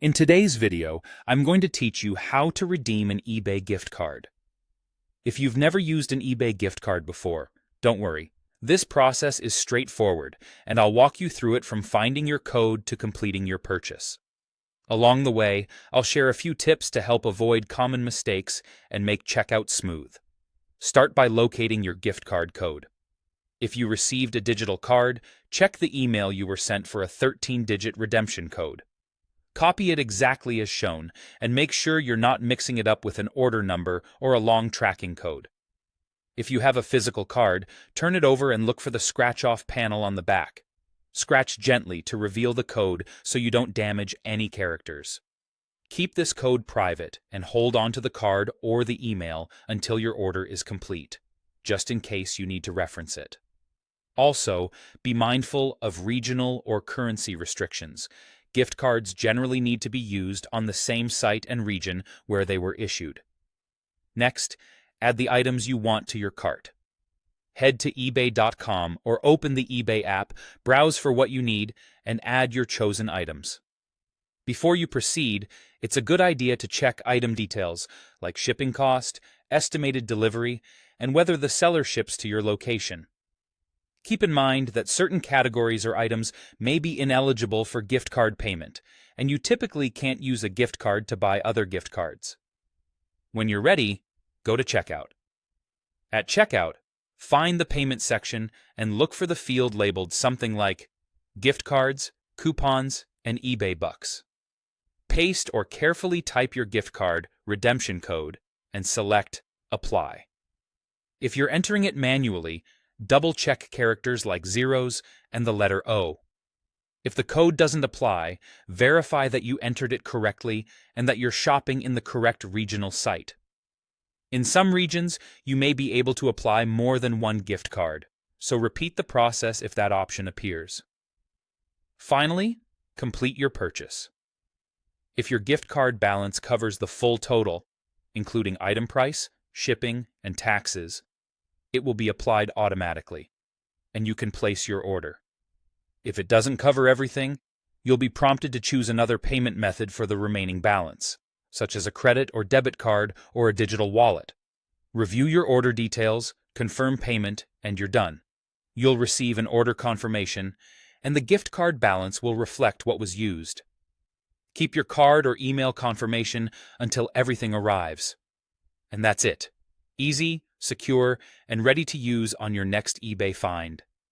In today's video, I'm going to teach you how to redeem an eBay gift card. If you've never used an eBay gift card before, don't worry. This process is straightforward, and I'll walk you through it from finding your code to completing your purchase. Along the way, I'll share a few tips to help avoid common mistakes and make checkout smooth. Start by locating your gift card code. If you received a digital card, check the email you were sent for a 13-digit redemption code. Copy it exactly as shown, and make sure you're not mixing it up with an order number or a long tracking code. If you have a physical card, turn it over and look for the scratch-off panel on the back. Scratch gently to reveal the code so you don't damage any characters. Keep this code private and hold on to the card or the email until your order is complete, just in case you need to reference it. Also, be mindful of regional or currency restrictions. Gift cards generally need to be used on the same site and region where they were issued. Next, add the items you want to your cart. Head to eBay.com or open the eBay app, browse for what you need, and add your chosen items. Before you proceed, it's a good idea to check item details like shipping cost, estimated delivery, and whether the seller ships to your location. Keep in mind that certain categories or items may be ineligible for gift card payment, and you typically can't use a gift card to buy other gift cards. When you're ready, go to checkout. At checkout, find the payment section and look for the field labeled something like gift cards, coupons, and eBay bucks. Paste or carefully type your gift card redemption code and select Apply. If you're entering it manually, double-check characters like zeros and the letter O. If the code doesn't apply, verify that you entered it correctly and that you're shopping in the correct regional site. In some regions, you may be able to apply more than one gift card, so repeat the process if that option appears. Finally, complete your purchase. If your gift card balance covers the full total, including item price, shipping, and taxes, it will be applied automatically, and you can place your order. If it doesn't cover everything, you'll be prompted to choose another payment method for the remaining balance, such as a credit or debit card or a digital wallet. Review your order details, confirm payment, and you're done. You'll receive an order confirmation, and the gift card balance will reflect what was used. Keep your card or email confirmation until everything arrives. And that's it. Easy, secure, and ready to use on your next eBay find.